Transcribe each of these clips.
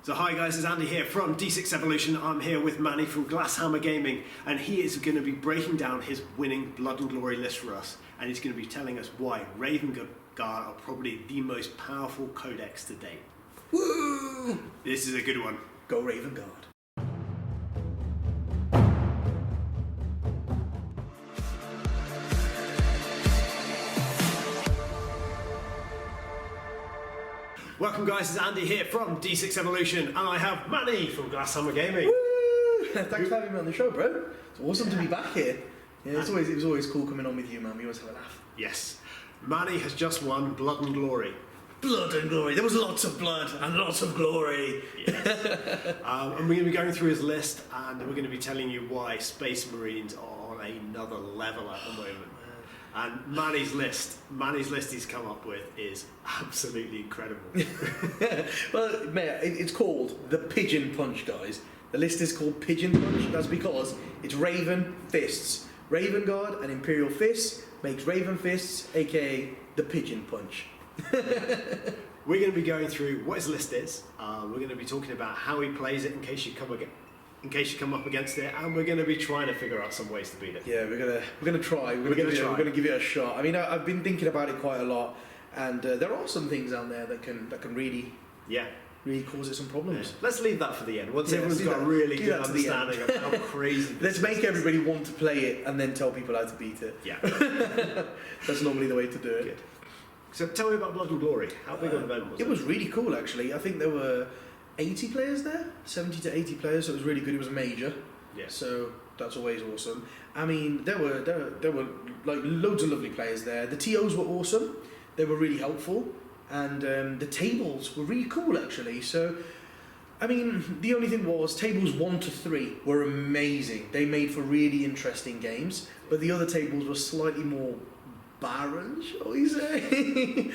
So hi guys, it's Andy here from D6 Evolution. I'm here with Manny from Glasshammer Gaming, and he is going to be breaking down his winning Blood and Glory list for us, and he's going to be telling us why Ravenguard are probably the most powerful codex to date. Woo! This is a good one. Go Ravenguard. Welcome guys, it's Andy here from D6 Evolution, and I have Manny from Glasshammer Gaming. Woo! Thanks for having me on the show, bro. It's awesome to be back here. Yeah, it was always cool coming on with you, man. We always have a laugh. Yes. Manny has just won Blood and Glory. Blood and glory. There was lots of blood and lots of glory. Yes. And we're going to be going through his list, and we're going to be telling you why Space Marines are on another level at the moment. And Manny's list he's come up with is absolutely incredible. Well, mate, it's called the Pigeon Punch, guys. The list is called Pigeon Punch. That's because it's Raven Fists. Ravenguard and Imperial Fists makes Raven Fists, aka the Pigeon Punch. We're going to be going through what his list is. We're going to be talking about how he plays it in case you come up against it, and we're going to be trying to figure out some ways to beat it. Yeah, we're gonna try. We're gonna give it a shot. I mean, I've been thinking about it quite a lot, and there are some things out there that can really cause it some problems. Yeah. Let's leave that for the end. Once everyone's got a really good understanding of how crazy. Let's make everybody want to play it, and then tell people how to beat it. Yeah, that's normally the way to do it. Good. So tell me about Blood and Glory. How big of an event was it? It was really cool, actually. I think there were 80 players there, 70 to 80 players, so it was really good. It was a major, so that's always awesome. I mean, there were like loads of lovely players there. The TOs were awesome. They were really helpful, and the tables were really cool, actually. So, I mean, the only thing was tables 1 to 3 were amazing. They made for really interesting games, but the other tables were slightly more barren, shall we say?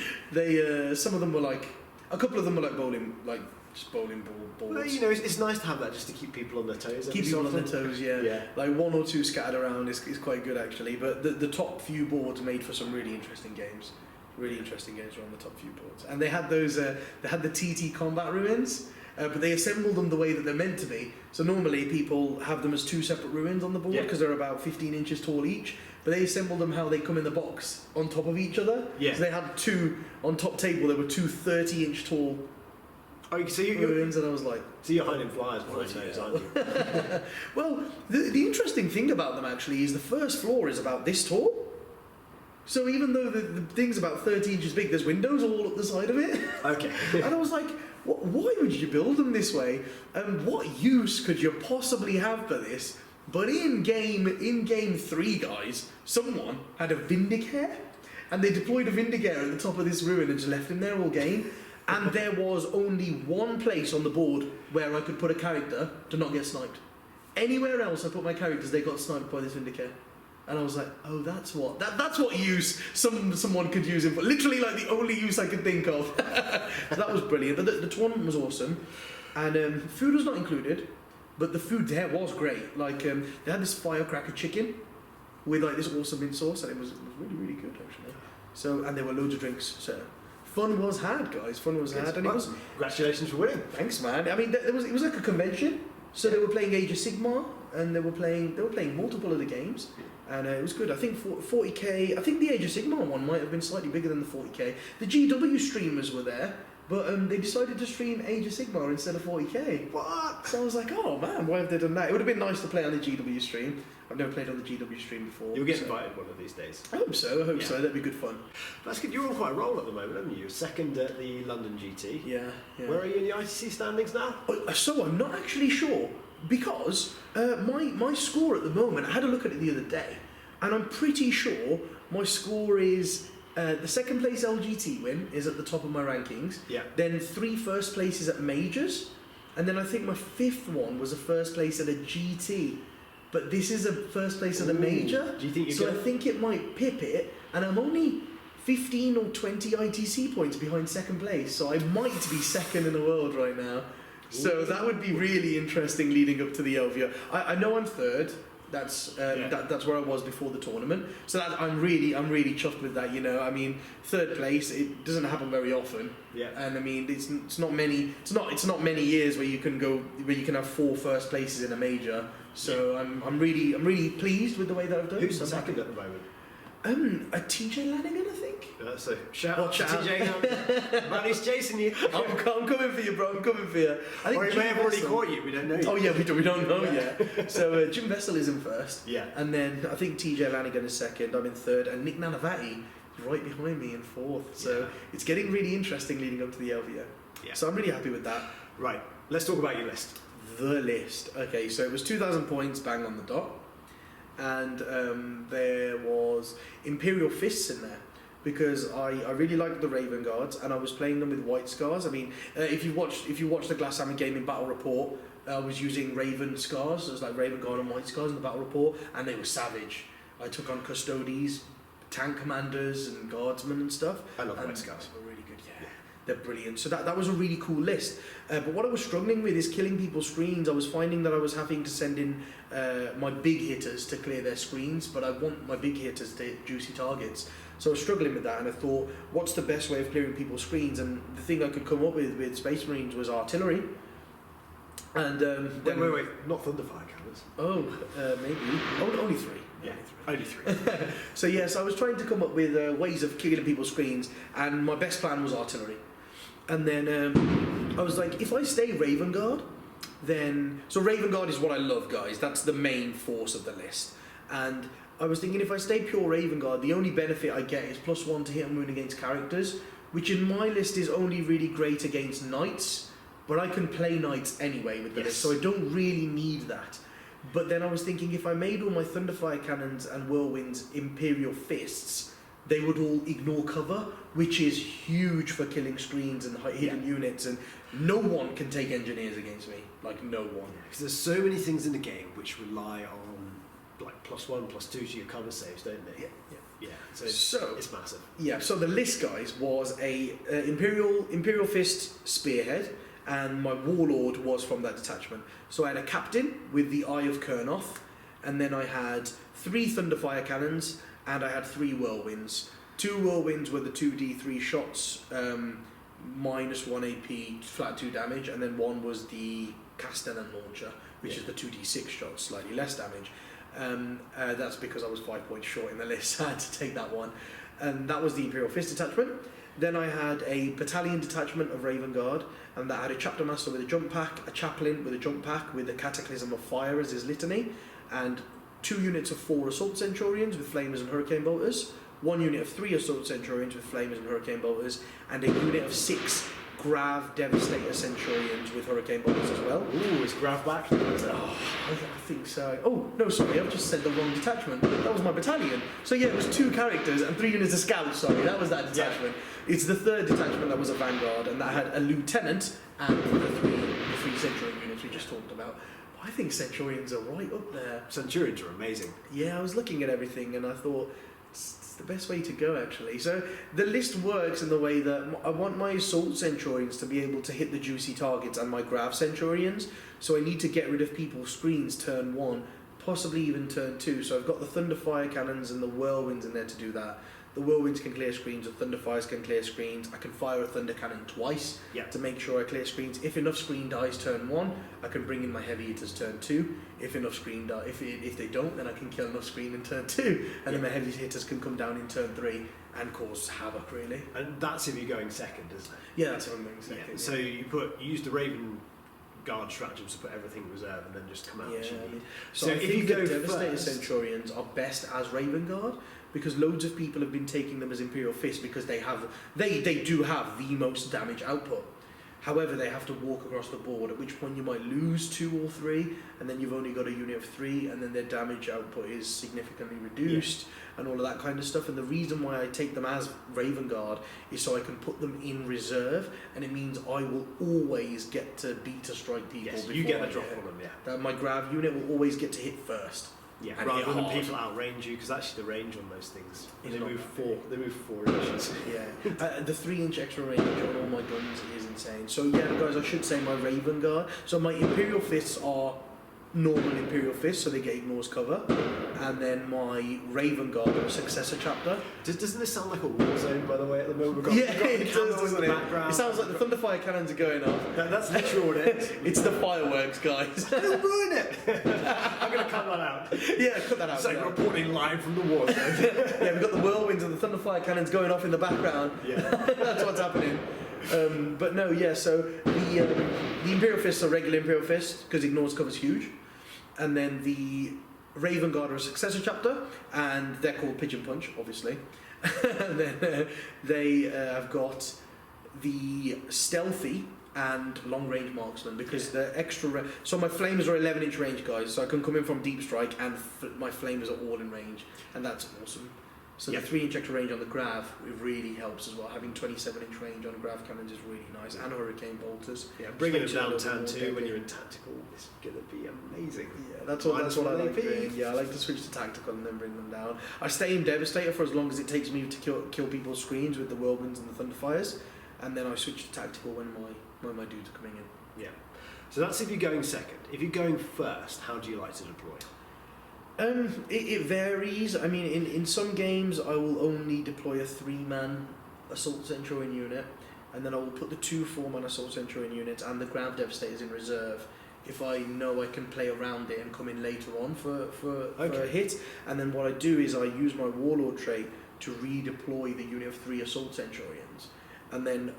Some of them were like, a couple of them were like bowling, like just bowling balls. Well, you know, it's nice to have that just to keep people on their toes. Keep people on their toes, yeah. Like 1 or 2 scattered around is quite good, actually. But the top few boards made for some really interesting games. Really interesting games were on the top few boards. And they had those, they had the TT combat ruins, but they assembled them the way that they're meant to be. So normally people have them as 2 separate ruins on the board because they're about 15 inches tall each. But they assembled them how they come in the box on top of each other. Yeah. So they had 2 on top table. There were 2 30-inch tall. Oh, so ruins, and I was like, so you're hiding flyers behind those, aren't you? Well, the interesting thing about them actually is the first floor is about this tall. So even though the thing's about 30 inches big, there's windows all up the side of it. Okay. And I was like, why would you build them this way? And what use could you possibly have for this? But in game 3, guys, someone had a Vindicator, and they deployed a Vindicator at the top of this ruin and just left him there all game. And there was only 1 place on the board where I could put a character to not get sniped. Anywhere else I put my characters, they got sniped by this Vindicator. And I was like, oh, that's what use someone could use him for. Literally, like, the only use I could think of. So that was brilliant. But the tournament was awesome. And food was not included, but the food there was great. Like, they had this firecracker chicken with, like, this awesome mint sauce, and it was really, really good, actually. So, and there were loads of drinks, so fun was had, guys. Fun was had, and it was. Congratulations for winning. Thanks, man. I mean, it was like a convention. So they were playing Age of Sigmar, and they were playing multiple of the games, and it was good. I think 40k. I think the Age of Sigmar one might have been slightly bigger than the 40k. The GW streamers were there, but they decided to stream Age of Sigmar instead of 40k. What? So I was like, oh man, why have they done that? It would have been nice to play on the GW stream. I've never played on the GW stream before. You'll get invited one of these days. I hope so. So. That'd be good fun. That's good. You're on quite a roll at the moment, haven't you? Second at the London GT. Yeah. Where are you in the ITC standings now? So I'm not actually sure, because my score at the moment, I had a look at it the other day, and I'm pretty sure my score is the second place LGT win is at the top of my rankings. Yeah. Then 3 first places at majors, and then I think my 5th one was a first place at a GT. But this is a first place at a major. Do you think I think it might pip it, and I'm only 15 or 20 ITC points behind second place, so I might be second in the world right now. So that would be really interesting leading up to the LVO. I know I'm 3rd. That's Yeah. that's where I was before the tournament. So that I'm really chuffed with that. You know, I mean, third place. It doesn't happen very often. Yeah. And I mean, it's not many years where you can have 4 first places in a major. So I'm really pleased with the way that I've done. Who's So the I'm second happy. at the moment? A TJ Lanigan, I think. So shout out to Shout out. TJ. Manny's chasing you. I'm coming for you, bro. I'm coming for you. I think Or he Jim may have already Vessel- caught you. We don't know yet. Oh yeah, we don't know yet. So Jim Vessel is in first. Yeah. And then I think TJ Lanigan is second. I'm in third, and Nick Nanavati is right behind me in fourth. So Yeah. it's getting really interesting leading up to the LVO. Yeah. So I'm really happy with that. Right. Let's talk about your list. The list. Okay, so it was 2,000 points, bang on the dot, and there was Imperial Fists in there because I really liked the Ravenguards, and I was playing them with White Scars. I mean, if you watch the Glasshammer Gaming Battle Report, I was using Raven Scars, so it was like Ravenguard and White Scars in the Battle Report, and they were savage. I took on Custodes, Tank Commanders, and Guardsmen and stuff. I love and White Scars. They were really good, yeah. They're brilliant. So that was a really cool list. But what I was struggling with is killing people's screens. I was finding that I was having to send in my big hitters to clear their screens, but I want my big hitters to hit juicy targets. So I was struggling with that, and I thought, what's the best way of clearing people's screens? And the thing I could come up with Space Marines was artillery. And Wait, not Thunderfire cannons. Maybe. Oh, only 3. Yeah, only 3. So yes, I was trying to come up with ways of killing people's screens, and my best plan was artillery. And then I was like, if I stay Ravenguard, then... So Ravenguard is what I love, guys. That's the main force of the list. And I was thinking, if I stay pure Ravenguard, the only benefit I get is +1 to hit and wound against characters, which in my list is only really great against knights, but I can play knights anyway with the list, so I don't really need that. But then I was thinking, if I made all my Thunderfire Cannons and Whirlwinds Imperial Fists, they would all ignore cover, which is huge for killing screens and hidden units, and no one can take engineers against me. Like, no one. Because there's so many things in the game which rely on like +1, +2 to your cover saves, don't they? Yeah. So it's massive. Yeah. So the list, guys, was a Imperial Fist Spearhead, and my Warlord was from that detachment. So I had a captain with the Eye of Kurnoth, and then I had 3 Thunderfire Cannons, and I had 3 Whirlwinds. 2 Whirlwinds were the 2d3 shots, -1 AP, flat 2 damage, and then 1 was the Castellan Launcher, which is the 2d6 shots, slightly less damage. That's because I was 5 points short in the list, so I had to take that one. And that was the Imperial Fist detachment. Then I had a battalion detachment of Ravenguard, and that had a chapter master with a jump pack, a chaplain with a jump pack with a Cataclysm of Fire as his litany, and 2 units of 4 Assault Centurions with Flamers and Hurricane Bolters, 1 unit of 3 Assault Centurions with Flamers and Hurricane Bolters, and a unit of 6 Grav Devastator Centurions with Hurricane Bolters as well. Ooh, is Grav back? Oh, I think so. Oh, no, sorry, I've just said the wrong detachment. That was my battalion. So yeah, it was 2 characters and 3 units of scouts, sorry, that was that detachment. Yeah. It's the 3rd detachment that was a Vanguard, and that had a lieutenant and the 3 Centurion units we just talked about. I think Centurions are right up there. Centurions are amazing. Yeah, I was looking at everything and I thought, it's the best way to go, actually. So the list works in the way that I want my Assault Centurions to be able to hit the juicy targets and my Grav Centurions, so I need to get rid of people's screens turn 1, possibly even turn 2. So I've got the Thunderfire Cannons and the Whirlwinds in there to do that. The Whirlwinds can clear screens, the Thunderfires can clear screens. I can fire a Thunder Cannon twice to make sure I clear screens. If enough screen dies turn 1, I can bring in my Heavy Hitters turn 2. If enough screen die, if they don't, then I can kill enough screen in turn 2, and then my Heavy Hitters can come down in turn 3 and cause havoc, really. And that's if you're going second, isn't it? Yeah, that's if I'm going second. Yeah. So you use the Ravenguard stratagems to put everything in reserve and then just come out. So I think the Devastator Centurions are best as Ravenguard, because loads of people have been taking them as Imperial Fist because they do have the most damage output. However, they have to walk across the board, at which point you might lose 2 or 3, and then you've only got a unit of 3, and then their damage output is significantly reduced, and all of that kind of stuff. And the reason why I take them as Ravenguard is so I can put them in reserve, and it means I will always get to beta strike people. Yes, before you get I the drop on them, That my Grav unit will always get to hit first. Yeah, and rather than hard. people outrange you, because actually the range on those things, Is they not move that 4. They move 4 inches. Yeah, the 3-inch extra range on all my guns is insane. So yeah, guys, I should say my Ravenguard. So my Imperial Fists are normal Imperial Fist, so they get ignores cover, and then my Ravenguard or Successor chapter. Doesn't this sound like a war zone, by the way, at the moment? Yeah, it does, doesn't it? Background. It sounds like the Thunderfire cannons are going off. That's literally what it is. It's the fireworks, guys. Don't ruin it! I'm going to cut that out. Yeah, cut that out. It's like yeah. reporting live from the war zone. Yeah, we've got the whirlwinds and the Thunderfire cannons going off in the background. Yeah. That's what's happening. But no, yeah, so the Imperial Fists are regular Imperial Fist, because ignores cover's huge. And then the Ravenguard are a Successor chapter, and they're called Pigeon Punch, obviously. And then they have got the Stealthy and Long Range Marksman, because they're extra... So my flamers are 11-inch range, guys, so I can come in from Deep Strike, and my flamers are all in range, and that's awesome. So the 3-inch extra range on the Grav, it really helps as well. Having 27-inch range on Grav cannons is really nice, and Hurricane Bolters. Yeah, bringing them down turn 2 when you're in tactical is going to be amazing. Yeah, that's what I like doing. Yeah, I like to switch to tactical and then bring them down. I stay in Devastator for as long as it takes me to kill people's screens with the Whirlwinds and the Thunderfires, and then I switch to tactical when my dudes are coming in. Yeah. So that's if you're going second. If you're going first, how do you like to deploy? It varies. I mean, in some games I will only deploy a 3-man Assault Centurion unit, and then I will put the 2 4-man Assault Centurion units and the Grav Devastators in reserve if I know I can play around it and come in later on for a hit. And then what I do is I use my Warlord trait to redeploy the unit of 3 Assault Centurions, and then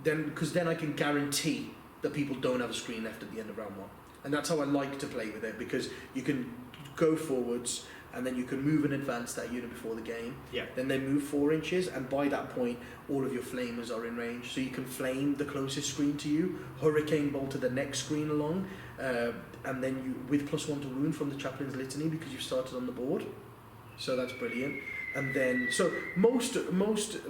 because then I can guarantee that people don't have a screen left at the end of round 1. And that's how I like to play with it, because you can go forwards and then you can move and advance that unit before the game. Yeah. Then they move 4 inches, and by that point all of your flamers are in range, so you can flame the closest screen to you, Hurricane Bolt to the next screen along, and then you with +1 to wound from the Chaplain's Litany because you started on the board. So that's brilliant. And then, so most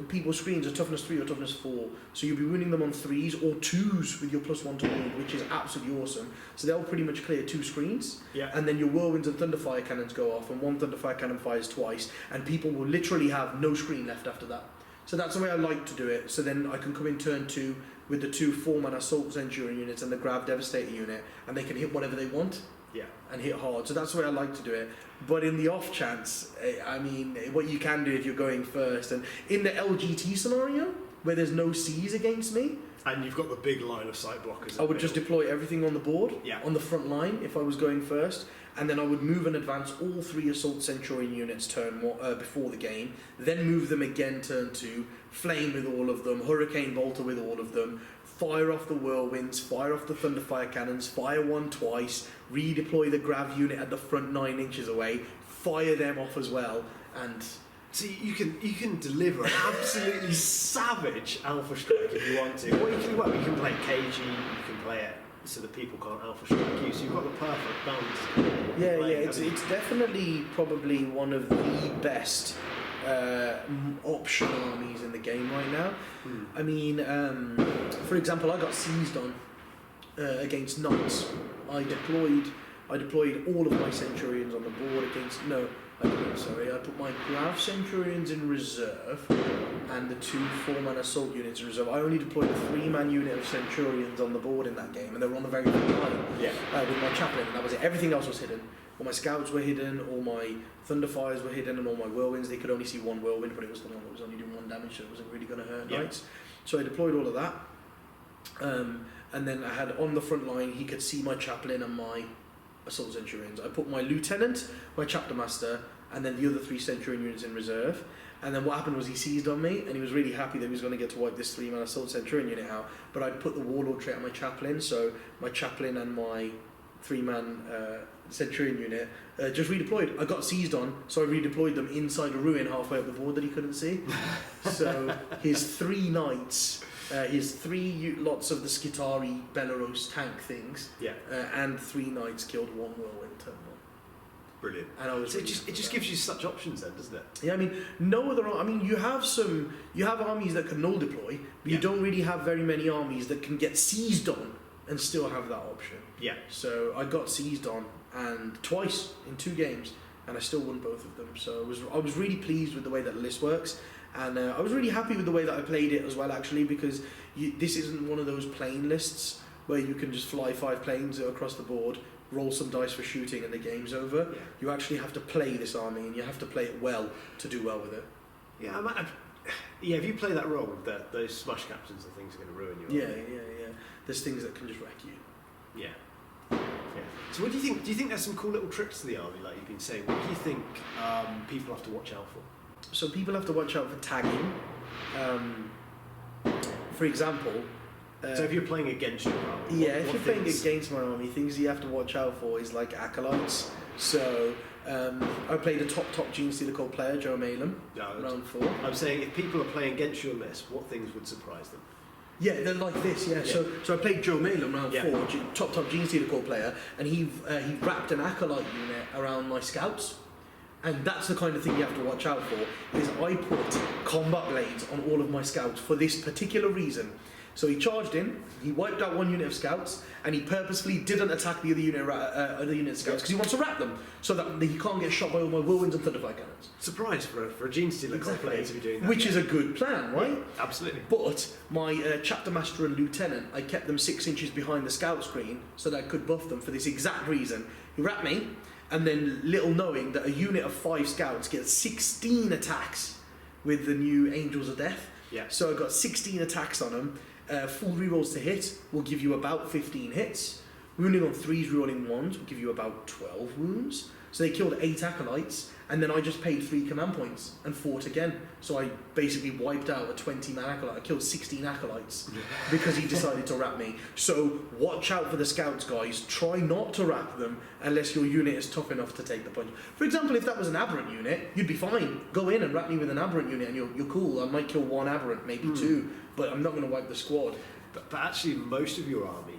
people's screens are toughness 3 or toughness 4, so you'll be winning them on 3s or 2s with your +1 to wound, which is absolutely awesome. So they'll pretty much clear 2 screens, and then your Whirlwinds and Thunderfire cannons go off, and 1 Thunderfire cannon fires twice, and people will literally have no screen left after that. So that's the way I like to do it. So then I can come in turn 2 with the 2 4-man Assault Centurion units and the Grav Devastator unit, and they can hit whatever they want. Yeah. And hit hard. So that's the way I like to do it. But in the off chance, I mean, what you can do if you're going first, and in the LGT scenario where there's no Cs against me, and you've got the big line of sight blockers. I would just deploy everything on the board, on the front line if I was going first, and then I would move and advance all 3 Assault Centurion units turn before the game, then move them again turn 2, flame with all of them, Hurricane Bolter with all of them, fire off the Whirlwinds, fire off the Thunderfire cannons, fire 1 twice, redeploy the Grav unit at the front 9 inches away, fire them off as well, and... So you can deliver an absolutely savage Alpha Strike if you want to. Or you can play it cagey, you can play it so that people can't Alpha Strike you, so you've got the perfect balance. It's definitely probably one of the best option armies in the game right now. I mean, for example, I got seized on against Knights. I deployed all of my Centurions on the board against... No, I didn't, sorry. I put my Grav Centurions in reserve and the 2 4-man Assault units in reserve. I only deployed a 3-man unit of Centurions on the board in that game, and they were on the very front line with my Chaplain, and that was it. Everything else was hidden. All my Scouts were hidden, all my Thunderfires were hidden, and all my Whirlwinds. They could only see 1 Whirlwind, but it was the one that was only doing 1 damage, so it wasn't really going to hurt Knights. So I deployed all of that. And then I had on the front line, he could see my Chaplain and my Assault Centurions. I put my Lieutenant, my Chapter Master, and then the other 3 Centurion units in reserve. And then what happened was he seized on me, and he was really happy that he was going to get to wipe this 3-man Assault Centurion unit out. But I'd put the Warlord trait on my Chaplain, so my Chaplain and my 3-man Centurion unit just redeployed. I got seized on, so I redeployed them inside a ruin halfway up the board that he couldn't see. So his 3 Knights... his 3 lots of the Skitari Belarus tank things, and 3 Knights killed 1 Whirlwind turn 1. Brilliant. And I was so it just gives you such options then, doesn't it? Yeah, I mean, no other... I mean, you have armies that can null deploy, but you don't really have very many armies that can get seized on and still have that option. Yeah. So I got seized on, and twice in 2 games, and I still won both of them. So I was really pleased with the way that the list works. And I was really happy with the way that I played it as well, actually, because this isn't one of those plain lists where you can just fly 5 planes across the board, roll some dice for shooting, and the game's over. Yeah. You actually have to play this army, and you have to play it well to do well with it. Yeah, yeah. If you play that wrong, those smash captains and things are going to ruin you. Yeah. There's things that can just wreck you. Yeah. So what do you think? Do you think there's some cool little tricks to the army, like you've been saying? What do you think people have to watch out for? So people have to watch out for tagging. For example, so if you're playing against your army, if you're playing against my army, things you have to watch out for is like acolytes. So I played a top Gene Stealer called player, Joe Malem, round 4. I'm saying if people are playing against your list, what things would surprise them? Yeah, they're like this. Yeah. So I played Joe Malem round 4, top Gene Stealer core player, and he wrapped an acolyte unit around my scouts, and that's the kind of thing you have to watch out for. Is I put combat blades on all of my scouts for this particular reason. So he charged in, he wiped out 1 unit of scouts, and he purposefully didn't attack the other unit of scouts because he wants to wrap them so that he can't get shot by all my whirlwinds and thunderfire cannons. Surprise for a Gene Stealer player to be doing that. Which is a good plan, right? Yeah, absolutely. But my chapter master and lieutenant, I kept them 6 inches behind the scout screen so that I could buff them for this exact reason. He wrapped me, and then little knowing that a unit of 5 scouts gets 16 attacks with the new Angels of Death. Yeah. So I got 16 attacks on them. Full rerolls to hit will give you about 15 hits. Wounding on 3s, rerolling 1s will give you about 12 wounds. So they killed 8 acolytes, and then I just paid 3 command points and fought again. So I basically wiped out a 20-man acolyte. I killed 16 acolytes because he decided to wrap me. So watch out for the scouts, guys. Try not to wrap them unless your unit is tough enough to take the punch. For example, if that was an aberrant unit, you'd be fine. Go in and wrap me with an aberrant unit, and you're cool. I might kill 1 aberrant, maybe 2, but I'm not going to wipe the squad. But actually, most of your army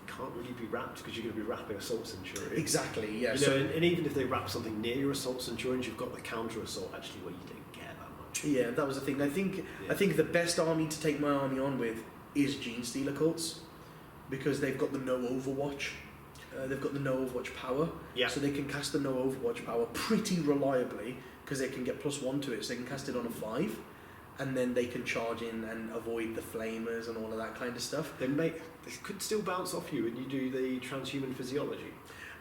can't really be wrapped because you're going to be wrapping assault centurions. Exactly, yeah. You know, and even if they wrap something near your assault centurions, you've got the counter assault actually where you don't get that much. Yeah, that was the thing. I think the best army to take my army on with is Gene Stealer cults, because they've got the no Overwatch. They've got the no Overwatch power. Yeah. So they can cast the no Overwatch power pretty reliably because they can get +1 to it. So they can cast it on a 5. And then they can charge in and avoid the flamers and all of that kind of stuff. They could still bounce off you when you do the transhuman physiology.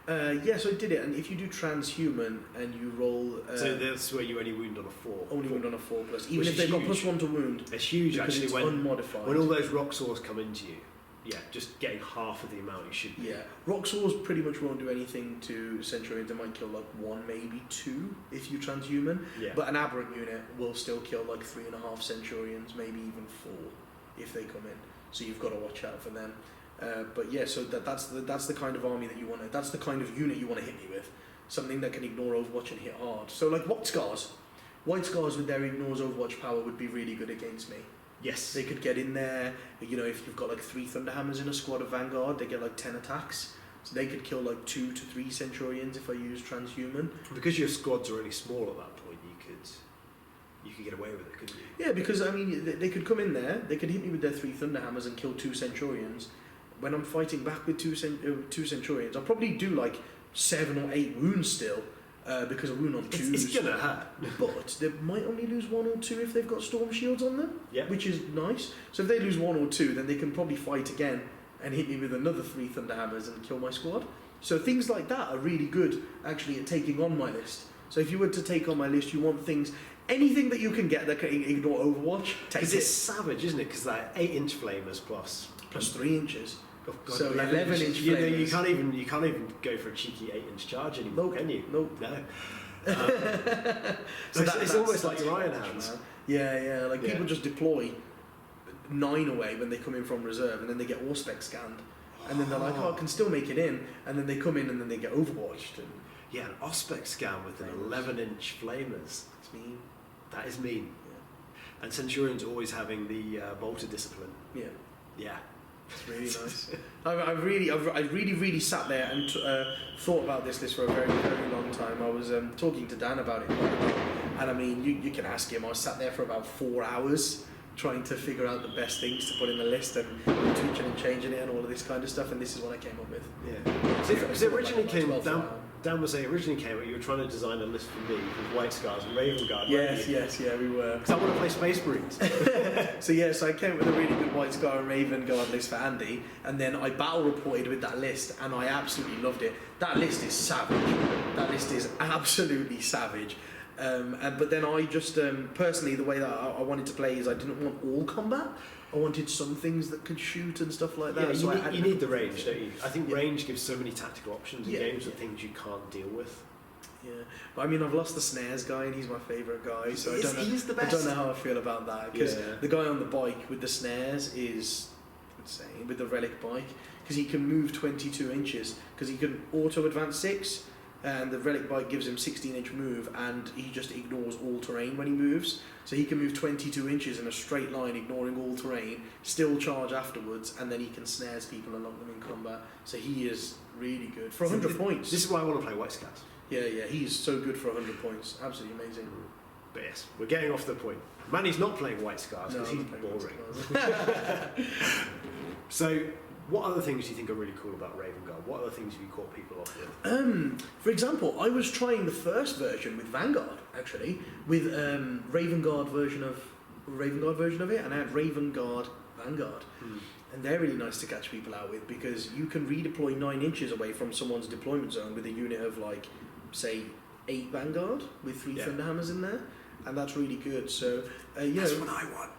Yes, I did it. And if you do transhuman and you roll... so that's where you only wound on a 4. Only wound on a 4+. Even if they've got +1 to wound. It's huge actually it's when unmodified. When all those rock saws come into you. Yeah, just getting half of the amount you should be. Yeah, rock saws pretty much won't do anything to Centurions. They might kill like 1, maybe 2 if you transhuman. Yeah. But an aberrant unit will still kill like 3.5 Centurions, maybe even 4 if they come in. So you've got to watch out for them. But yeah, so that's the kind of army that you want to. That's the kind of unit you want to hit me with. Something that can ignore Overwatch and hit hard. So like White Scars with their ignores Overwatch power would be really good against me. Yes. They could get in there, you know, if you've got like 3 Thunderhammers in a squad of Vanguard, they get like 10 attacks. So they could kill like 2 to 3 Centurions if I use Transhuman. Because your squads are really small at that point, you could get away with it, couldn't you? Yeah, because I mean, they could come in there, they could hit me with their 3 Thunderhammers and kill 2 Centurions. When I'm fighting back with 2 Centurions, I'll probably do like 7 or 8 wounds still. Because a wound on 2s. It's gonna hurt. But they might only lose 1 or 2 if they've got storm shields on them, which is nice. So if they lose 1 or 2, then they can probably fight again and hit me with another 3 Thunderhammers and kill my squad. So things like that are really good actually at taking on my list. So if you were to take on my list, you want anything that you can get that can ignore Overwatch, take it. Because it's savage, isn't it? Because they're 8-inch flamers plus 3 inches. Oh God, so 11-inch you know, flamers. you can't even go for a cheeky 8-inch charge anymore, Nope. can you? Nope. No. So it's almost like your Iron Hands. Yeah. Like people just deploy 9 away when they come in from reserve, and then they get Auspex scanned, and then they're like, I can still make it in, and then they come in and then they get Overwatched. And yeah, an Auspex scan with an 11-inch flamers. It's mean. That is mean. Yeah. And Centurions always having the bolter discipline. Yeah. Yeah. It's really nice. I really sat there and thought about this list for a very, very long time. I was talking to Dan about it, and I mean, you can ask him. I sat there for about 4 hours trying to figure out the best things to put in the list and tweaking and changing it and all of this kind of stuff. And this is what I came up with. Yeah. So it originally came down. Dan was saying originally came out, you were trying to design a list for me with White Scars and Ravenguard. Yes, we were. Because I want to play Space Marines. So I came up with a really good White Scar and Ravenguard list for Andy, and then I battle reported with that list, and I absolutely loved it. That list is savage. That list is absolutely savage. But then I just, personally, the way that I wanted to play is I didn't want all combat. I wanted some things that could shoot and stuff like that. Yeah, you need the range, don't you? I think range gives so many tactical options in games of things you can't deal with. Yeah, but I mean, I've lost the snares guy, and he's my favourite guy. So I don't know how I feel about that, because the guy on the bike with the snares is insane with the relic bike, because he can move 22 inches, because he can auto advance 6. And the relic bike gives him 16-inch move, and he just ignores all terrain when he moves. So he can move 22 inches in a straight line, ignoring all terrain, still charge afterwards, and then he can snares people and lock them in combat. So he is really good for 100 points. This is why I want to play White Scars. Yeah, he's so good for 100 points. Absolutely amazing. But yes, we're getting off the point. Manny's not playing White Scars because he's boring. So, what other things do you think are really cool about Ravenguard? What other things have you caught people off with? For example, I was trying the first version with Vanguard, actually, with Ravenguard version of it, and I had Ravenguard Vanguard. And they're really nice to catch people out with, because you can redeploy 9 inches away from someone's deployment zone with a unit of, like, say, 8 Vanguard with 3 Thunderhammers in there. And that's really good. So, that's what I want.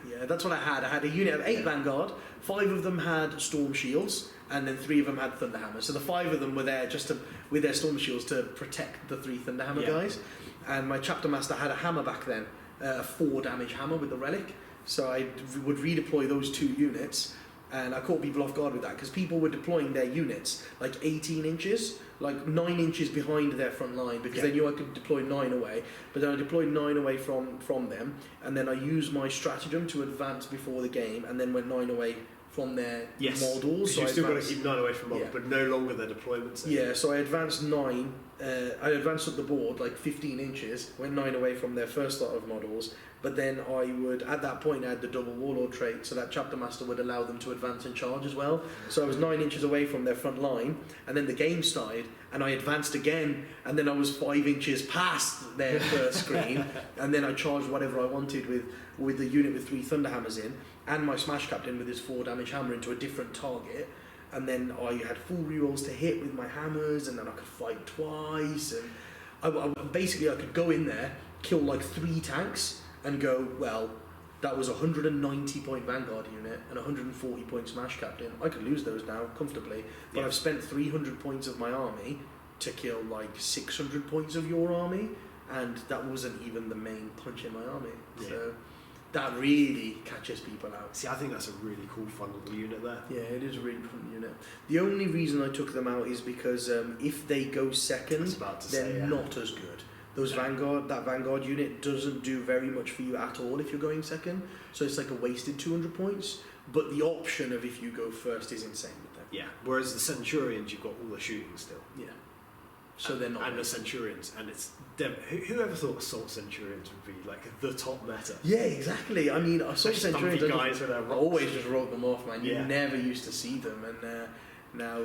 Yeah, that's what I had. I had a unit of 8 Vanguard. 5 of them had Storm Shields, and then 3 of them had Thunderhammers. So the 5 of them were there just with their Storm Shields to protect the 3 Thunderhammer guys. And my Chapter Master had a hammer back then, a 4 damage hammer with the relic. So I would redeploy those 2 units. And I caught people off guard with that, because people were deploying their units like 18 inches, like 9 inches behind their front line, because they knew I could deploy 9 away. But then I deployed 9 away from them, and then I used my stratagem to advance before the game, and then went 9 away from their models. So you've still got to keep 9 away from models, but no longer their deployments. Yeah, so I advanced 9. I advanced up the board like 15 inches, went 9 away from their first lot of models, but then I would, at that point, I had the double warlord trait, so that Chapter Master would allow them to advance and charge as well. So I was 9 inches away from their front line, and then the game started, and I advanced again, and then I was 5 inches past their first screen, and then I charged whatever I wanted with the unit with 3 Thunderhammers in, and my Smash Captain with his 4 damage hammer into a different target. And then I had full rerolls to hit with my hammers, and then I could fight twice, and I could go in there, kill like 3 tanks, and go, well, that was a 190 point Vanguard unit and 140 point Smash Captain. I could lose those now comfortably, but I've spent 300 points of my army to kill like 600 points of your army, and that wasn't even the main punch in my army. So that really catches people out. See, I think that's a really cool, fun little unit there. Yeah, it is a really fun unit. The only reason I took them out is because if they go second, they're not as good. That Vanguard unit doesn't do very much for you at all if you're going second, so it's like a wasted 200 points, but the option of if you go first is insane with them. Yeah, whereas the Centurions, you've got all the shooting still. Yeah. So they're not. And the Centurions, and it's... Whoever thought Assault Centurions would be like the top meta? Yeah, exactly. I mean, Assault Centurions, I always just wrote them off, man. You never used to see them, and now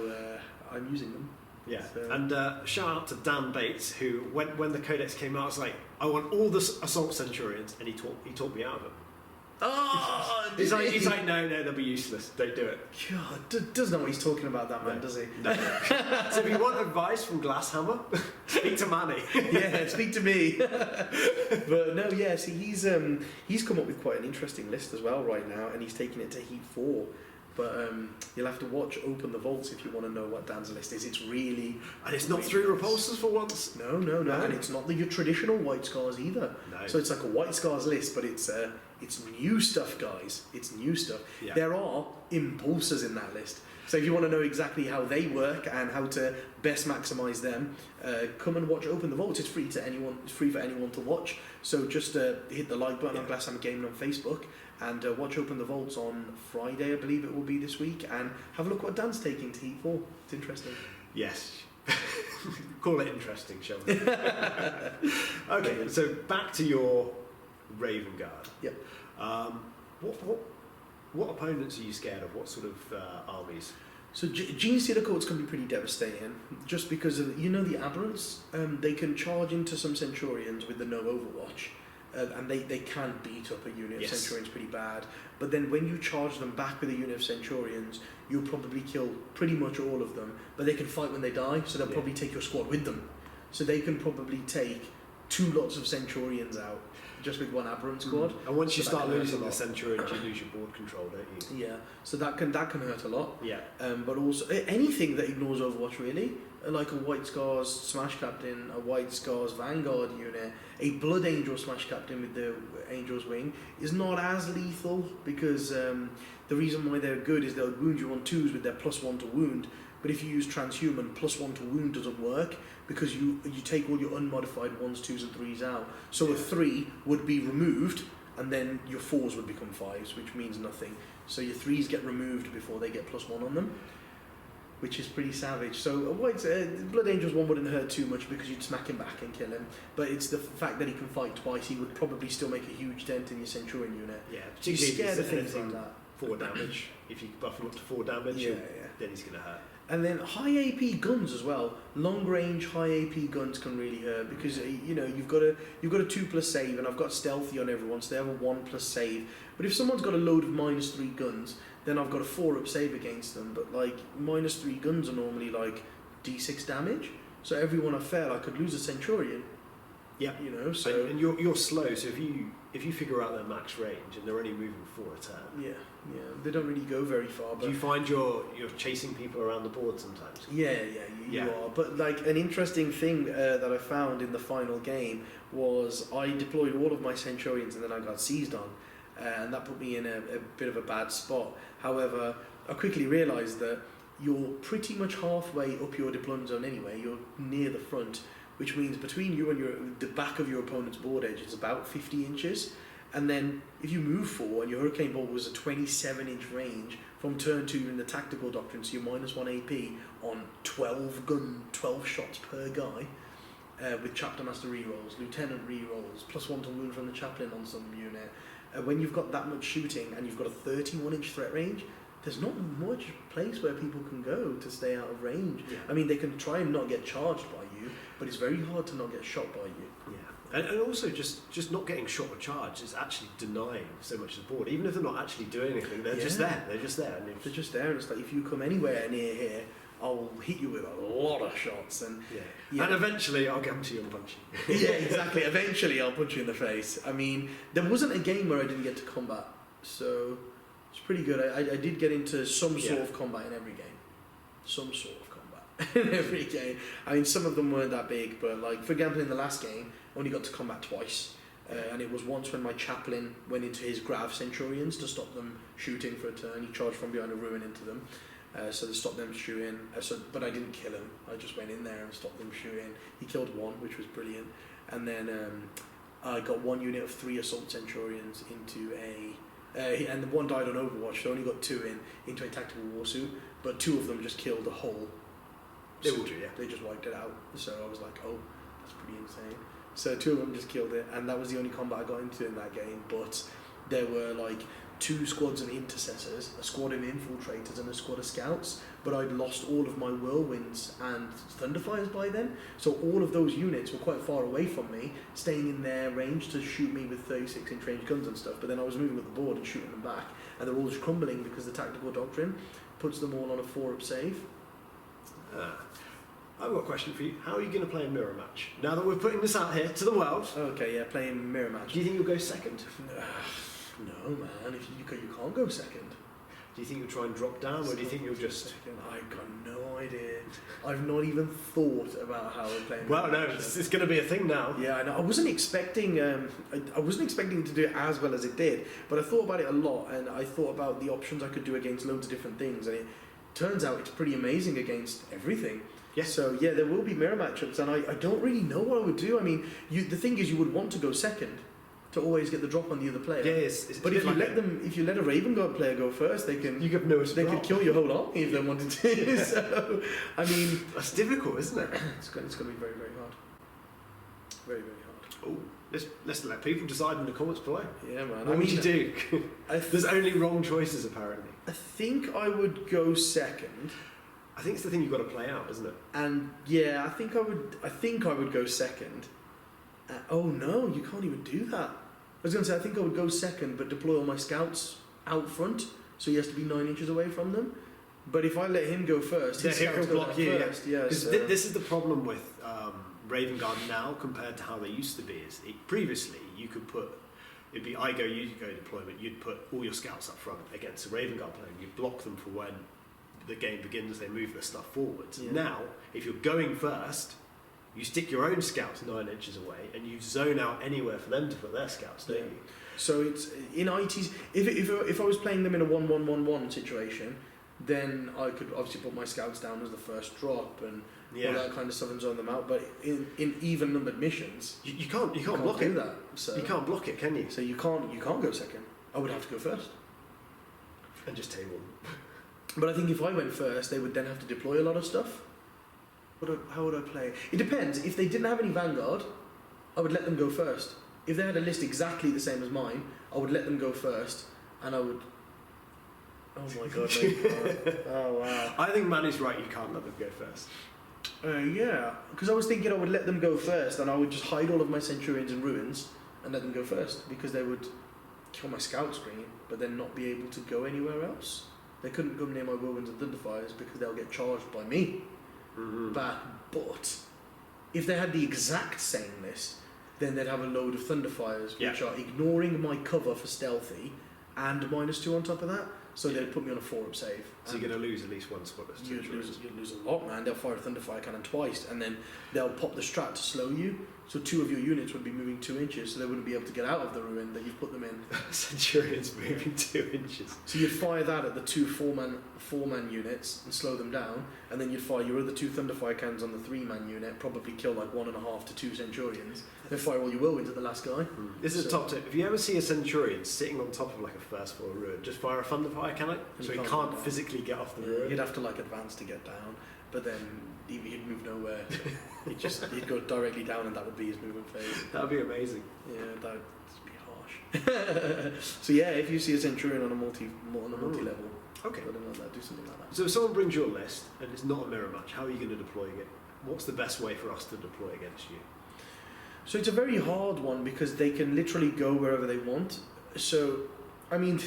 I'm using them. Yeah, so. And shout out to Dan Bates, who when the Codex came out, was like, I want all the Assault Centurions, and he taught me out of them. Oh, he's like, no, they'll be useless. Don't do it. God, doesn't know what he's talking about, that man, does he? No. So if you want advice from Glasshammer, speak to Manny. Yeah, speak to me. But no, see, he's come up with quite an interesting list as well right now, and he's taking it to Heat 4. But you'll have to watch Open the Vaults if you want to know what Dan's list is. It's really... And it's not 3 repulsors for once? No. And it's not your traditional White Scars either. No. So it's like a White Scars list, but it's new stuff, guys. It's new stuff. Yeah. There are impulsors in that list. So if you want to know exactly how they work and how to best maximise them, come and watch Open the Vaults. It's free to anyone. It's free for anyone to watch. So just hit the like button on Glasshammer Gaming on Facebook, and watch Open the Vaults on Friday, I believe it will be this week, and have a look what Dan's taking to Heat 4. It's interesting. Yes. Call it interesting, shall we? Okay, so back to your Ravenguard. Yep. What opponents are you scared of? What sort of armies? So Gene Stealer Courts can be pretty devastating, just because of, you know, the Aberrants, they can charge into some Centurions with the no Overwatch, and they can beat up a unit of Centurions pretty bad, but then when you charge them back with a unit of Centurions, you'll probably kill pretty much all of them, but they can fight when they die, so they'll probably take your squad with them. So they can probably take 2 lots of Centurions out, just with one Aberrant squad. And once you start losing the Centurions, you lose your board control, don't you? Yeah, so that can hurt a lot. Yeah. But also anything that ignores Overwatch, really, like a White Scars Smash Captain, a White Scars Vanguard unit, a Blood Angel Smash Captain with the Angel's Wing is not as lethal, because the reason why they're good is they'll wound you on 2s with their +1 to wound. But if you use Transhuman, +1 to wound doesn't work, because you take all your unmodified 1s, 2s and 3s out. So a 3 would be removed, and then your 4s would become 5s, which means nothing. So your 3s get removed before they get +1 on them, which is pretty savage. So a White Blood Angel's 1 wouldn't hurt too much, because you'd smack him back and kill him. But it's the fact that he can fight twice, he would probably still make a huge dent in your Centurion unit. Yeah, So you're scared of things like anything that. 4 damage. If you buff him up to 4 damage, then he's going to hurt. And then high AP guns as well. Long range high AP guns can really hurt, because you know you've got a 2+ save, and I've got stealthy on everyone, so they have a 1+ save. But if someone's got a load of -3 guns, then I've got a 4-up save against them. But like -3 guns are normally like D6 damage, so everyone I fail, I could lose a Centurion. Yeah, you know. So and you're slow. So if you figure out their max range and they're only moving 4 a turn. Yeah, they don't really go very far. But do you find you're chasing people around the board sometimes? Yeah, you are. But like an interesting thing that I found in the final game was I deployed all of my Centurions and then I got seized on, and that put me in a bit of a bad spot. However, I quickly realised that you're pretty much halfway up your deployment zone anyway. You're near the front, which means between you and the back of your opponent's board edge is about 50 inches. And then if you move 4 and your Hurricane Bolt was a 27-inch range from turn 2 in the Tactical Doctrine, so you're -1 AP on 12 shots per guy, with Chapter Master rerolls, Lieutenant rerolls, +1 to wound from the Chaplain on some unit. When you've got that much shooting and you've got a 31-inch threat range, there's not much place where people can go to stay out of range. Yeah. I mean, they can try and not get charged by you, but it's very hard to not get shot by you. Yeah, and also just not getting shot or charged is actually denying so much of the board. Even if they're not actually doing anything, they're just there. They're just there. And they're just there, and it's like, if you come anywhere near here, I'll hit you with a lot of shots. And and eventually I'll come to you and punch you. Yeah, exactly. Eventually I'll punch you in the face. I mean, there wasn't a game where I didn't get to combat, so it's pretty good. I did get into some sort of combat in every game. Some sort of combat in every game. I mean, some of them weren't that big, but like, for example, in the last game, I only got to combat twice. And it was once when my Chaplain went into his Grav Centurions to stop them shooting for a turn. He charged from behind a ruin into them. So they stopped them shooting. But I didn't kill him. I just went in there and stopped them shooting. He killed 1, which was brilliant. And then I got 1 unit of 3 Assault Centurions into and the 1 died on Overwatch, so I only got 2 into a Tactical Warsuit. But 2 of them just killed the whole. They will do, yeah. They just wiped it out. So I was like, oh, that's pretty insane. So 2 of them just killed it, and that was the only combat I got into in that game. But there were like 2 squads of Intercessors, a squad of Infiltrators, and a squad of Scouts. But I'd lost all of my Whirlwinds and Thunderfires by then, so all of those units were quite far away from me, staying in their range to shoot me with 36-inch range guns and stuff. But then I was moving up the board and shooting them back, and they're all just crumbling because the Tactical Doctrine puts them all on a 4-up save. I've got a question for you. How are you going to play a mirror match? Now that we're putting this out here to the world. Okay, yeah, playing mirror match. Do you think you'll go second? No, man. If you can't go second. Do you think you'll try and drop down, or do you think you'll just... I've got no idea. I've not even thought about how we're playing. Well, no, it's going to be a thing now. Yeah, I know. I wasn't expecting. I wasn't expecting to do it as well as it did, but I thought about it a lot, and I thought about the options I could do against loads of different things, and it turns out it's pretty amazing against everything. Yeah. So yeah, there will be mirror matchups, and I don't really know what I would do. I mean, the thing is, you would want to go second to always get the drop on the other player. Yeah, but if you let a Ravenguard player go first, they can. You give no. They could kill your whole army if they wanted to. So, I mean, that's difficult, isn't it? It's going to be very, very hard. Very, very hard. Oh, let's let people decide in the comments below. Yeah, man. What would you do? There's only wrong choices apparently. I think I would go second. I think it's the thing you've got to play out, isn't it? And yeah, I think I would go second. Oh no, you can't even do that. I was going to say I think I would go second, but deploy all my scouts out front, so he has to be 9 inches away from them. But if I let him go first, his he'll scouts go block you. first. Yeah, so. This is the problem with Ravenguard now compared to how they used to be. Previously you could put it'd be I go, you go deployment. You'd put all your scouts up front against a Ravenguard player. And you'd block them for when the game begins. They move their stuff forwards. Yeah. Now, if you're going first, you stick your own scouts 9 inches away, and you zone out anywhere for them to put their scouts, don't you? So it's in ITs. If I was playing them in a 1-1-1-1 situation, then I could obviously put my scouts down as the first drop and all that kind of stuff and zone them out. But in even numbered missions, you can't block do it. that. So you can't block it, can you? So you can't go second. I would have to go first And just table them. But I think if I went first, they would then have to deploy a lot of stuff. How would I play? It depends. If they didn't have any Vanguard, I would let them go first. If they had a list exactly the same as mine, I would let them go first, and I would. Oh my god! Oh wow! I think Manny's right. You can't let them go first. Yeah, because I was thinking I would let them go first, and I would just hide all of my Centurions in ruins and let them go first, because they would kill my scout screen, but then not be able to go anywhere else. They couldn't go near my Whirlwinds and Thunderfires because they'll get charged by me. Mm-hmm. But if they had the exact same list, then they'd have a load of Thunderfires, which are ignoring my cover for stealthy and -2 on top of that. So they'd put me on a 4-up save. So you're going to lose at least one spot. You'd lose a lot, man. They'll fire a Thunderfire cannon twice, and then they'll pop the strat to slow you. So 2 of your units would be moving 2 inches, so they wouldn't be able to get out of the ruin that you've put them in. Centurions moving 2 inches. So you'd fire that at the 2 4-man units and slow them down, and then you'd fire your other 2 Thunderfire cannons on the 3-man unit, probably kill like 1.5 to 2 Centurions, then fire all your Whirlwinds at the last guy. This is a top tip. If you ever see a Centurion sitting on top of like a first floor ruin, just fire a Thunderfire cannon, so he can't physically get off the ruin. You'd have to like advance to get down, but then he'd move nowhere. He'd go directly down, and that would be his movement phase. That would be amazing. Yeah, that would be harsh. So yeah, if you see a Centurion on a multi level, okay, do something like that. So if someone brings you a list and it's not a mirror match, how are you going to deploy it? What's the best way for us to deploy against you? So it's a very hard one because they can literally go wherever they want. So, I mean,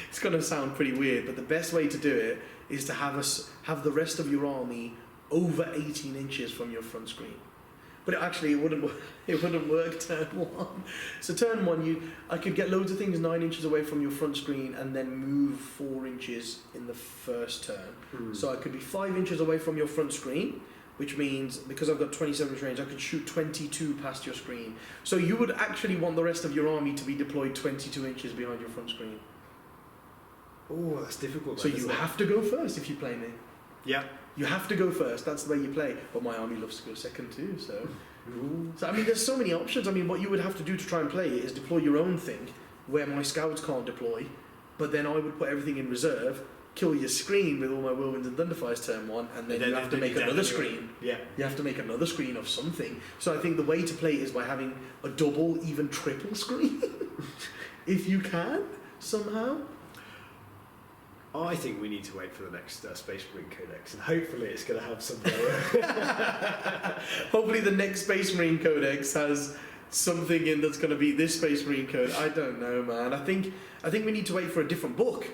it's going to sound pretty weird, but the best way to do it is to have the rest of your army over 18 inches from your front screen. But it wouldn't work turn 1. So turn 1, I could get loads of things 9 inches away from your front screen and then move 4 inches in the first turn. So I could be 5 inches away from your front screen, which means, because I've got 27 range, I could shoot 22 past your screen. So you would actually want the rest of your army to be deployed 22 inches behind your front screen. Oh, that's difficult. So you have to go first if you play me. Yeah. You have to go first. That's the way you play. But my army loves to go second too. So, I mean, there's so many options. I mean, what you would have to do to try and play it is deploy your own thing, where my scouts can't deploy. But then I would put everything in reserve, kill your screen with all my Whirlwinds and Thunderfires turn 1, and then you have to make another screen. Yeah. You have to make another screen of something. So I think the way to play it is by having a double, even triple screen, if you can somehow. I think we need to wait for the next Space Marine Codex, and hopefully it's going to have some. Hopefully the next Space Marine Codex has something in that's going to beat this Space Marine Code. I don't know, man. I think we need to wait for a different book,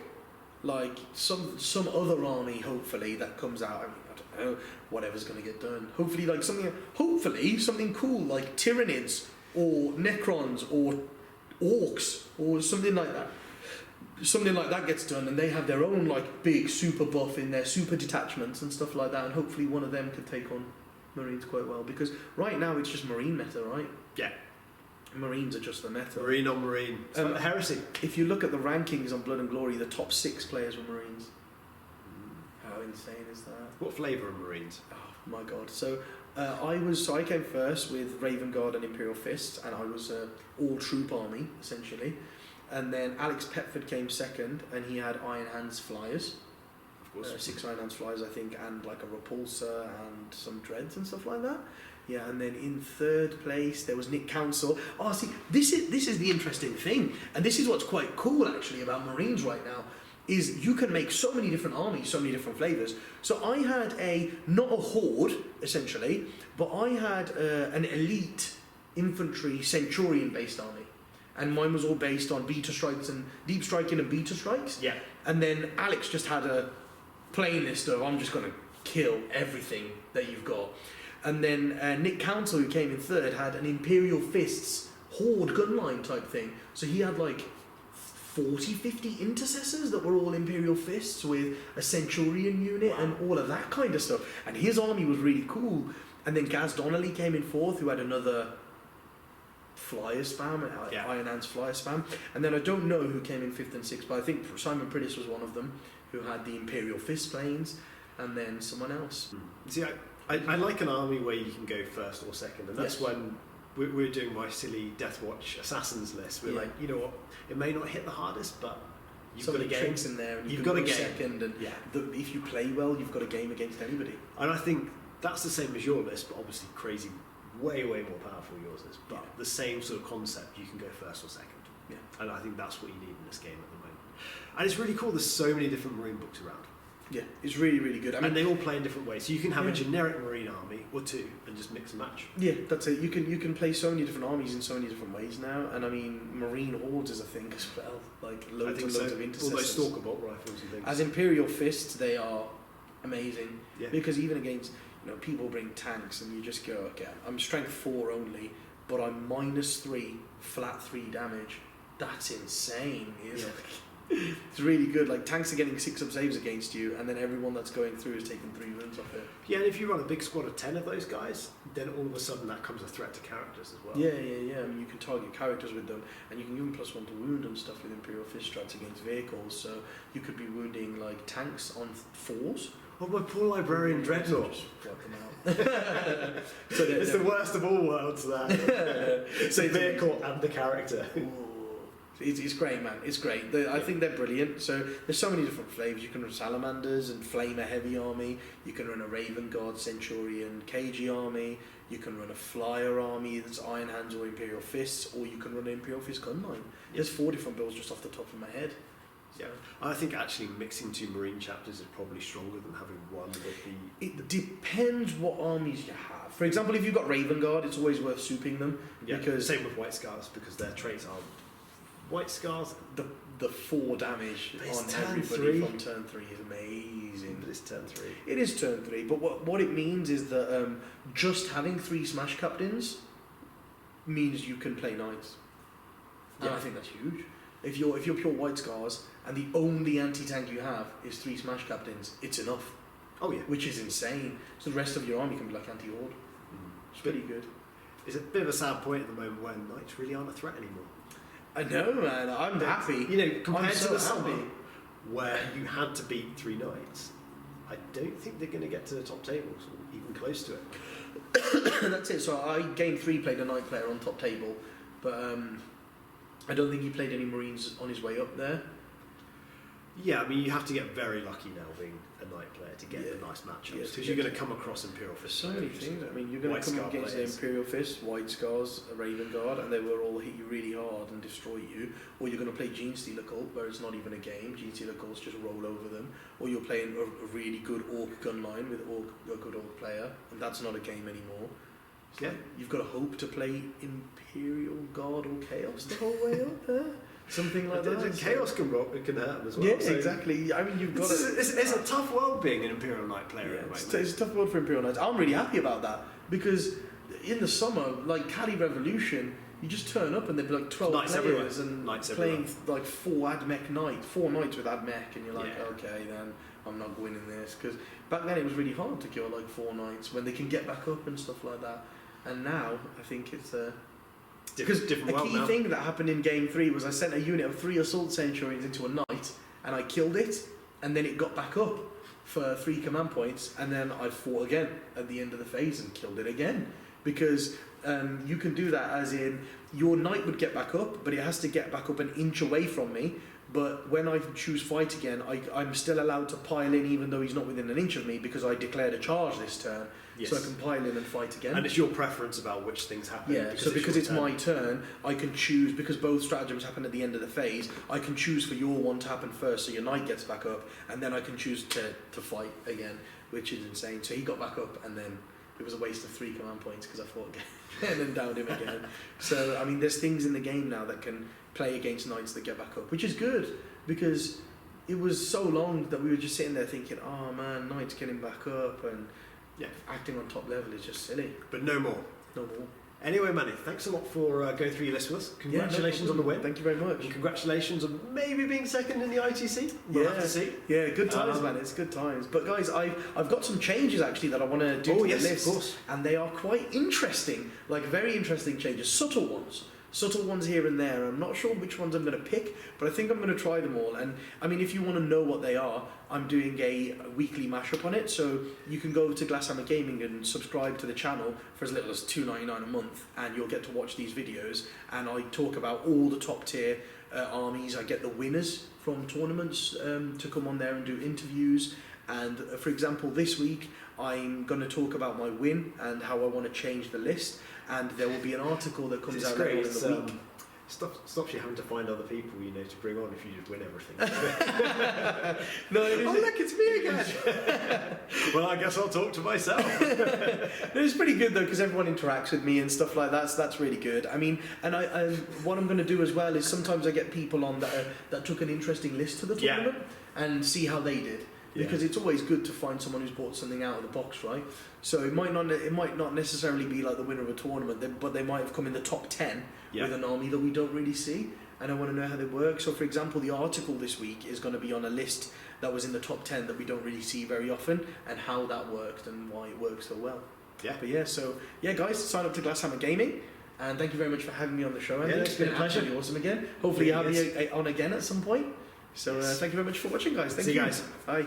like some other army. Hopefully that comes out. I mean, I don't know. Whatever's going to get done. Hopefully something cool like Tyranids or Necrons or Orcs or something like that. Something like that gets done, and they have their own like big super buff in their super detachments and stuff like that, and hopefully one of them could take on Marines quite well, because right now it's just Marine meta, right? Yeah. Marines are just the meta. Marine on Marine. It's like heresy. If you look at the rankings on Blood and Glory, the top 6 players were Marines. How insane is that? What flavour of Marines? Oh my god. So I came first with Ravenguard and Imperial Fists, and I was all troop army, essentially. And then Alex Petford came second, and he had Iron Hands Flyers. Of course. 6 Iron Hands Flyers, I think, and like a Repulsor and some Dreads and stuff like that. Yeah, and then in third place there was Nick Council. Oh, see, this is the interesting thing, and this is what's quite cool actually about Marines right now, is you can make so many different armies, so many different flavours. So I had not a horde, essentially, but I had an elite infantry centurion-based army. And mine was all based on beta strikes and deep striking and beta strikes. Yeah. And then Alex just had a plain list of, I'm just going to kill everything that you've got. And then Nick Council, who came in third, had an Imperial Fists horde gunline type thing. So he had like 40, 50 intercessors that were all Imperial Fists with a Centurion unit and all of that kind of stuff. And his army was really cool. And then Gaz Donnelly came in fourth, who had another flyer spam, Iron Hands flyer spam. And then I don't know who came in fifth and sixth, but I think Simon Prittis was one of them, who had the Imperial Fist planes, and then someone else. See, I like an army where you can go first or second, and that's when we're doing my silly Deathwatch Assassins list. We're like, you know what, it may not hit the hardest, but you've got a game. Tricks in there, and you've got a game. Second, and if you play well, you've got a game against anybody. And I think that's the same as your list, but obviously crazy, way more powerful yours is. But the same sort of concept, you can go first or second. Yeah. And I think that's what you need in this game at the moment. And it's really cool. There's so many different Marine books around. Yeah, it's really, really good. I mean, and they all play in different ways. So you can have a generic Marine army or two and just mix and match. Yeah, that's it. You can play so many different armies in so many different ways now. And I mean, Marine hordes is a thing as well. Like loads and loads of intercessors. All those Stalker bolt rifles and things. As Imperial Fists, they are amazing. Yeah. Because even against, people bring tanks and you just go, okay, I'm strength 4 only, but I'm -3, flat 3 damage. That's insane, isn't it? It's really good. Like, tanks are getting 6 up saves against you, and then everyone that's going through is taking 3 wounds off it. Yeah, and if you run a big squad of 10 of those guys, then all of a sudden that comes a threat to characters as well. Yeah. I mean, you can target characters with them, and you can give them +1 to wound and stuff with Imperial Fist strats against vehicles. So you could be wounding like tanks on 4s. Oh, my poor Librarian Dreadnought. Just wipe them out. So it's the worst of all worlds, that. So the vehicle and the character. It's great, man. It's great. I think they're brilliant. So there's so many different flavors. You can run Salamanders and Flame a heavy army. You can run a Ravenguard, Centurion, KG army. You can run a Flyer army that's Iron Hands or Imperial Fists, or you can run an Imperial Fist gunline. There's 4 different builds just off the top of my head. Yeah, I think actually mixing 2 Marine chapters is probably stronger than having one with the... It depends what armies you have. For example, if you've got Ravenguard, it's always worth souping them. Yeah, because same with White Scars, because their traits are... White Scars... The 4 damage on everybody from turn 3 is amazing. But it's turn 3. It is turn 3, but what it means is that just having 3 Smash Captains means you can play Knights. And I think that's huge. If you're pure White Scars and the only anti-tank you have is 3 Smash Captains, it's enough. Oh yeah. Which is insane. So the rest of your army can be like anti-horde. It's pretty good. It's a bit of a sad point at the moment when Knights really aren't a threat anymore. I know, man. I'm happy. Compared to the happy. summer where you had to beat 3 Knights, I don't think they're going to get to the top tables or even close to it. That's it. So game 3 played a Knight player on top table, but I don't think he played any Marines on his way up there. Yeah, I mean, you have to get very lucky now being a Knight player to get the nice matchups, because you're going to come across Imperial Fist. So many things. I mean, you're going to come up against the Imperial Fist, White Scars, a Ravenguard, and they will all hit you really hard and destroy you. Or you're going to play Gene Stealer Cult, where it's not even a game. Gene Stealer Cults just roll over them. Or you're playing a really good Orc gunline with a good Orc player, and that's not a game anymore. So you've got to hope to play Imperial Guard or Chaos the whole way up there. Something like that. Chaos can hurt them as well. Yeah, exactly. I mean, you've got it's a tough world being an Imperial Knight player at the moment. It's a tough world for Imperial Knights. I'm really happy about that, because in the summer, like Cali Revolution, you just turn up and there'd be like 12 Knights players everywhere. and playing like 4 Knights with Admech, and you're like, okay, then I'm not winning this. Because back then it was really hard to kill like 4 Knights when they can get back up and stuff like that. And now I think it's because different a key thing that happened in game 3 was I sent a unit of 3 Assault Centurions into a Knight, and I killed it, and then it got back up for 3 command points, and then I fought again at the end of the phase and killed it again. Because you can do that as in, your Knight would get back up, but it has to get back up an inch away from me, But when I choose fight again, I'm still allowed to pile in even though he's not within an inch of me because I declared a charge this turn. Yes. So I can pile in and fight again. And it's your preference about which things happen. Yeah, so because it's my turn, I can choose, because both stratagems happen at the end of the phase, I can choose for your one to happen first so your knight gets back up, and then I can choose to fight again, which is insane. So he got back up, and then it was a waste of 3 command points because I fought again and then downed him again. So, I mean, there's things in the game now that can play against knights that get back up, which is good, because it was so long that we were just sitting there thinking, oh man, knight's getting back up, and acting on top level is just silly. But no more. No more. Anyway, Manny, thanks a lot for going through your list with us. Congratulations on the win. Thank you very much. And congratulations on maybe being second in the ITC. We'll have to see. Yeah, good times, man. It's good times. But guys, I've got some changes actually that I want to do to the list. Of course. And they are quite interesting, like very interesting changes, subtle ones. Subtle ones here and there. I'm not sure which ones I'm going to pick, but I think I'm going to try them all. And I mean, if you want to know what they are, I'm doing a weekly mashup on it. So you can go to Glasshammer Gaming and subscribe to the channel for as little as $2.99 a month, and you'll get to watch these videos. And I talk about all the top tier armies. I get the winners from tournaments to come on there and do interviews. And for example, this week I'm going to talk about my win and how I want to change the list. And there will be an article that comes out later in the week. Stops you having to find other people, to bring on if you just win everything. No, it is. Oh look, it's me again. Well, I guess I'll talk to myself. It's pretty good though, because everyone interacts with me and stuff like that. So that's really good. I mean, and what I'm going to do as well is sometimes I get people on that took an interesting list to the tournament and see how they did. Because it's always good to find someone who's bought something out of the box, right? So it might not necessarily be like the winner of a tournament, but they might have come in the top 10 with an army that we don't really see, and I want to know how they work. So for example, the article this week is going to be on a list that was in the top 10 that we don't really see very often, and how that worked and why it works so well. But guys, sign up to Glasshammer Gaming, and thank you very much for having me on the show. Yeah, it's been a pleasure. Absolutely awesome again. Hopefully you have me on again at some point. So thank you very much for watching, guys. Thank you. See you guys. Bye.